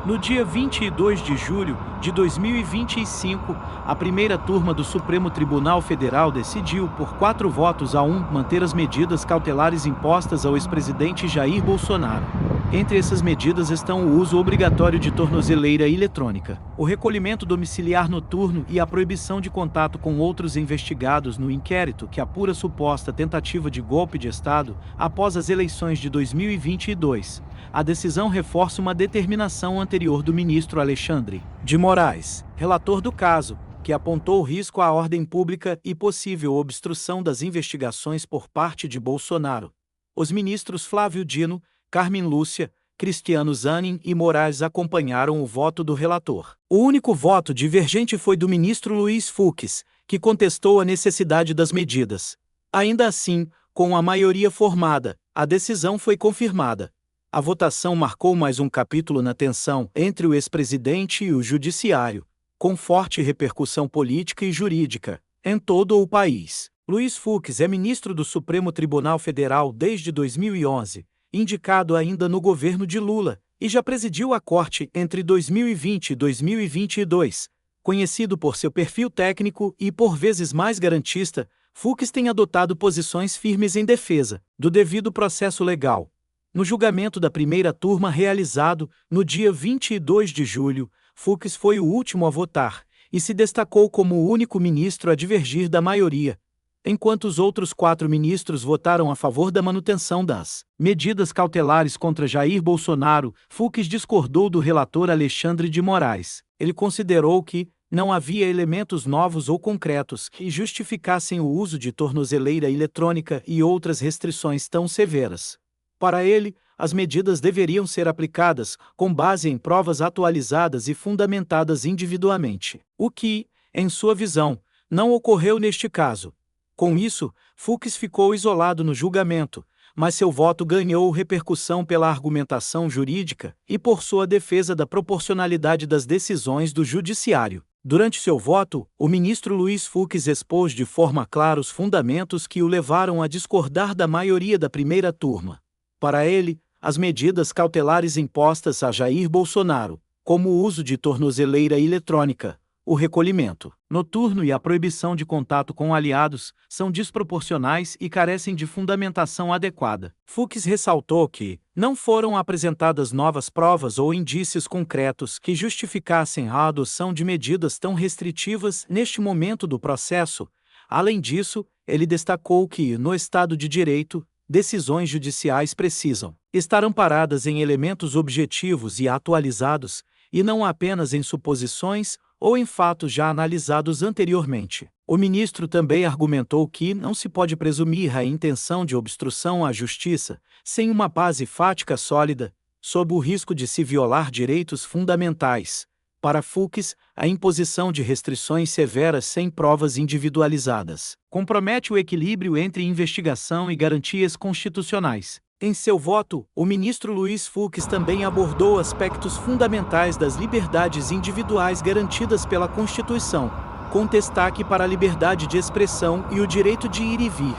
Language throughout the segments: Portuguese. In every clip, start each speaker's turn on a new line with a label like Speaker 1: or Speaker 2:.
Speaker 1: No dia 22 de julho de 2025, a primeira turma do Supremo Tribunal Federal decidiu, por 4 votos a 1, manter as medidas cautelares impostas ao ex-presidente Jair Bolsonaro. Entre essas medidas estão o uso obrigatório de tornozeleira eletrônica, o recolhimento domiciliar noturno e a proibição de contato com outros investigados no inquérito que apura suposta tentativa de golpe de Estado após as eleições de 2022. A decisão reforça uma determinação anterior do ministro Alexandre de Moraes, relator do caso, que apontou o risco à ordem pública e possível obstrução das investigações por parte de Bolsonaro. Os ministros Flávio Dino, Carmen Lúcia, Cristiano Zanin e Moraes acompanharam o voto do relator. O único voto divergente foi do ministro Luiz Fux, que contestou a necessidade das medidas. Ainda assim, com a maioria formada, a decisão foi confirmada. A votação marcou mais um capítulo na tensão entre o ex-presidente e o judiciário, com forte repercussão política e jurídica em todo o país. Luiz Fux é ministro do Supremo Tribunal Federal desde 2011, indicado ainda no governo de Lula, e já presidiu a corte entre 2020 e 2022. Conhecido por seu perfil técnico e por vezes mais garantista, Fux tem adotado posições firmes em defesa do devido processo legal. No julgamento da primeira turma realizado no dia 22 de julho, Fux foi o último a votar e se destacou como o único ministro a divergir da maioria. Enquanto os outros 4 ministros votaram a favor da manutenção das medidas cautelares contra Jair Bolsonaro, Fux discordou do relator Alexandre de Moraes. Ele considerou que não havia elementos novos ou concretos que justificassem o uso de tornozeleira eletrônica e outras restrições tão severas. Para ele, as medidas deveriam ser aplicadas com base em provas atualizadas e fundamentadas individualmente, o que, em sua visão, não ocorreu neste caso. Com isso, Fux ficou isolado no julgamento, mas seu voto ganhou repercussão pela argumentação jurídica e por sua defesa da proporcionalidade das decisões do judiciário. Durante seu voto, o ministro Luiz Fux expôs de forma clara os fundamentos que o levaram a discordar da maioria da primeira turma. Para ele, as medidas cautelares impostas a Jair Bolsonaro, como o uso de tornozeleira eletrônica, o recolhimento noturno e a proibição de contato com aliados, são desproporcionais e carecem de fundamentação adequada. Fux ressaltou que não foram apresentadas novas provas ou indícios concretos que justificassem a adoção de medidas tão restritivas neste momento do processo. Além disso, ele destacou que, no Estado de Direito, decisões judiciais precisam estar amparadas em elementos objetivos e atualizados, e não apenas em suposições ou em fatos já analisados anteriormente. O ministro também argumentou que não se pode presumir a intenção de obstrução à justiça sem uma base fática sólida, sob o risco de se violar direitos fundamentais. Para Fux, a imposição de restrições severas sem provas individualizadas compromete o equilíbrio entre investigação e garantias constitucionais. Em seu voto, o ministro Luiz Fux também abordou aspectos fundamentais das liberdades individuais garantidas pela Constituição, com destaque para a liberdade de expressão e o direito de ir e vir.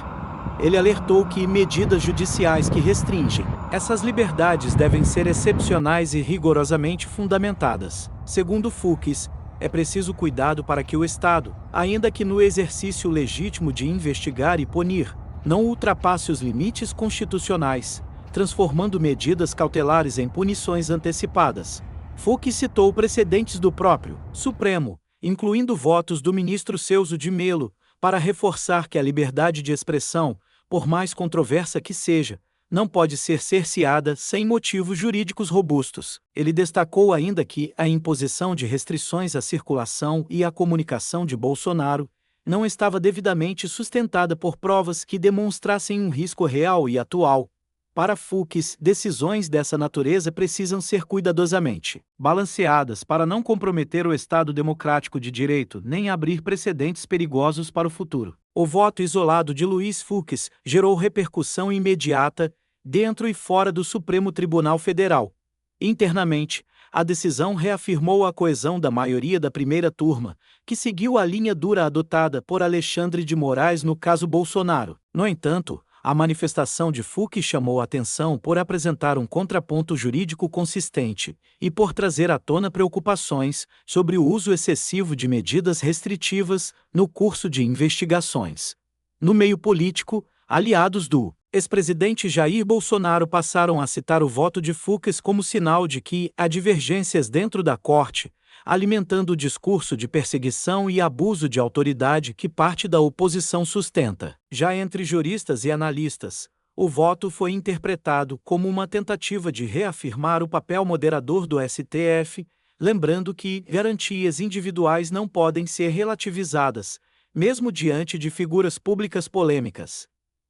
Speaker 1: Ele alertou que medidas judiciais que restringem essas liberdades devem ser excepcionais e rigorosamente fundamentadas. Segundo Fux, é preciso cuidado para que o Estado, ainda que no exercício legítimo de investigar e punir, não ultrapasse os limites constitucionais, transformando medidas cautelares em punições antecipadas. Fux citou precedentes do próprio Supremo, incluindo votos do ministro Celso de Mello, para reforçar que a liberdade de expressão, por mais controversa que seja, não pode ser cerceada sem motivos jurídicos robustos. Ele destacou ainda que a imposição de restrições à circulação e à comunicação de Bolsonaro não estava devidamente sustentada por provas que demonstrassem um risco real e atual. Para Fux, decisões dessa natureza precisam ser cuidadosamente balanceadas para não comprometer o Estado democrático de direito nem abrir precedentes perigosos para o futuro. O voto isolado de Luiz Fux gerou repercussão imediata dentro e fora do Supremo Tribunal Federal. Internamente, a decisão reafirmou a coesão da maioria da primeira turma, que seguiu a linha dura adotada por Alexandre de Moraes no caso Bolsonaro. No entanto, A manifestação de Fux chamou a atenção por apresentar um contraponto jurídico consistente e por trazer à tona preocupações sobre o uso excessivo de medidas restritivas no curso de investigações. No meio político, aliados do ex-presidente Jair Bolsonaro passaram a citar o voto de Fux como sinal de que há divergências dentro da corte, alimentando o discurso de perseguição e abuso de autoridade que parte da oposição sustenta. Já entre juristas e analistas, o voto foi interpretado como uma tentativa de reafirmar o papel moderador do STF, lembrando que garantias individuais não podem ser relativizadas, mesmo diante de figuras públicas polêmicas.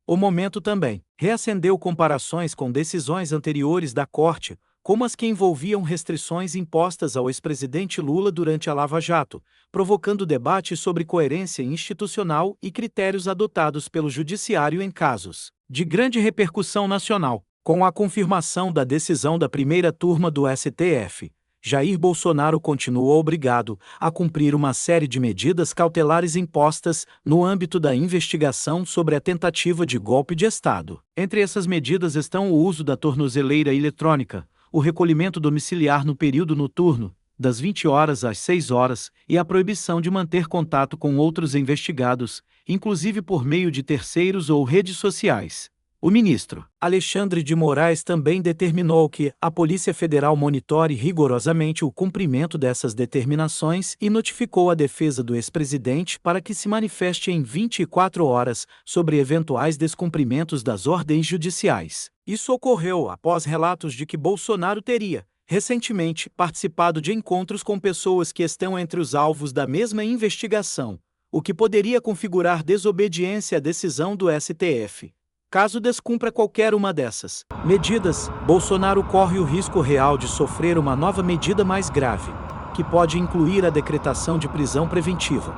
Speaker 1: O momento também reacendeu comparações com decisões anteriores da Corte, como as que envolviam restrições impostas ao ex-presidente Lula durante a Lava Jato, provocando debate sobre coerência institucional e critérios adotados pelo Judiciário em casos de grande repercussão nacional. Com a confirmação da decisão da primeira turma do STF, Jair Bolsonaro continuou obrigado a cumprir uma série de medidas cautelares impostas no âmbito da investigação sobre a tentativa de golpe de Estado. Entre essas medidas estão o uso da tornozeleira eletrônica, o recolhimento domiciliar no período noturno, das 20 horas às 6 horas, e a proibição de manter contato com outros investigados, inclusive por meio de terceiros ou redes sociais. O ministro Alexandre de Moraes também determinou que a Polícia Federal monitore rigorosamente o cumprimento dessas determinações e notificou a defesa do ex-presidente para que se manifeste em 24 horas sobre eventuais descumprimentos das ordens judiciais. Isso ocorreu após relatos de que Bolsonaro teria, recentemente, participado de encontros com pessoas que estão entre os alvos da mesma investigação, o que poderia configurar desobediência à decisão do STF. Caso descumpra qualquer uma dessas medidas, Bolsonaro corre o risco real de sofrer uma nova medida mais grave, que pode incluir a decretação de prisão preventiva.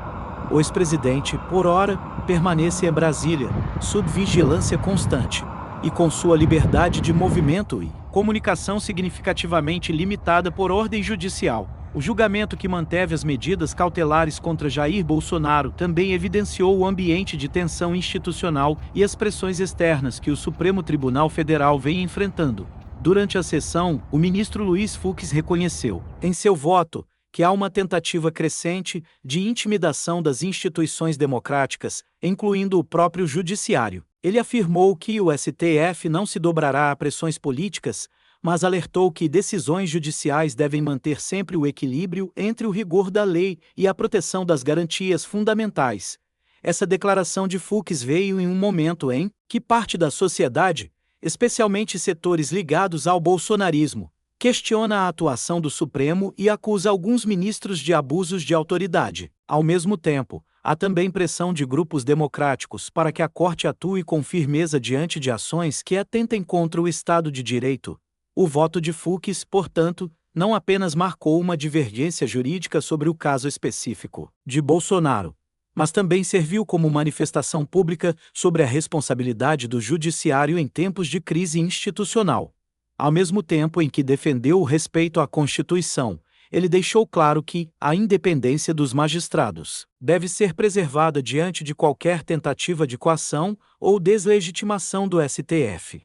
Speaker 1: O ex-presidente, por hora, permanece em Brasília, sob vigilância constante, e com sua liberdade de movimento e comunicação significativamente limitada por ordem judicial. O julgamento que manteve as medidas cautelares contra Jair Bolsonaro também evidenciou o ambiente de tensão institucional e as pressões externas que o Supremo Tribunal Federal vem enfrentando. Durante a sessão, o ministro Luiz Fux reconheceu, em seu voto, que há uma tentativa crescente de intimidação das instituições democráticas, incluindo o próprio judiciário. Ele afirmou que o STF não se dobrará a pressões políticas, mas alertou que decisões judiciais devem manter sempre o equilíbrio entre o rigor da lei e a proteção das garantias fundamentais. Essa declaração de Fux veio em um momento em que parte da sociedade, especialmente setores ligados ao bolsonarismo, questiona a atuação do Supremo e acusa alguns ministros de abusos de autoridade. Ao mesmo tempo, há também pressão de grupos democráticos para que a Corte atue com firmeza diante de ações que atentem contra o Estado de Direito. O voto de Fux, portanto, não apenas marcou uma divergência jurídica sobre o caso específico de Bolsonaro, mas também serviu como manifestação pública sobre a responsabilidade do judiciário em tempos de crise institucional. Ao mesmo tempo em que defendeu o respeito à Constituição, ele deixou claro que a independência dos magistrados deve ser preservada diante de qualquer tentativa de coação ou deslegitimação do STF.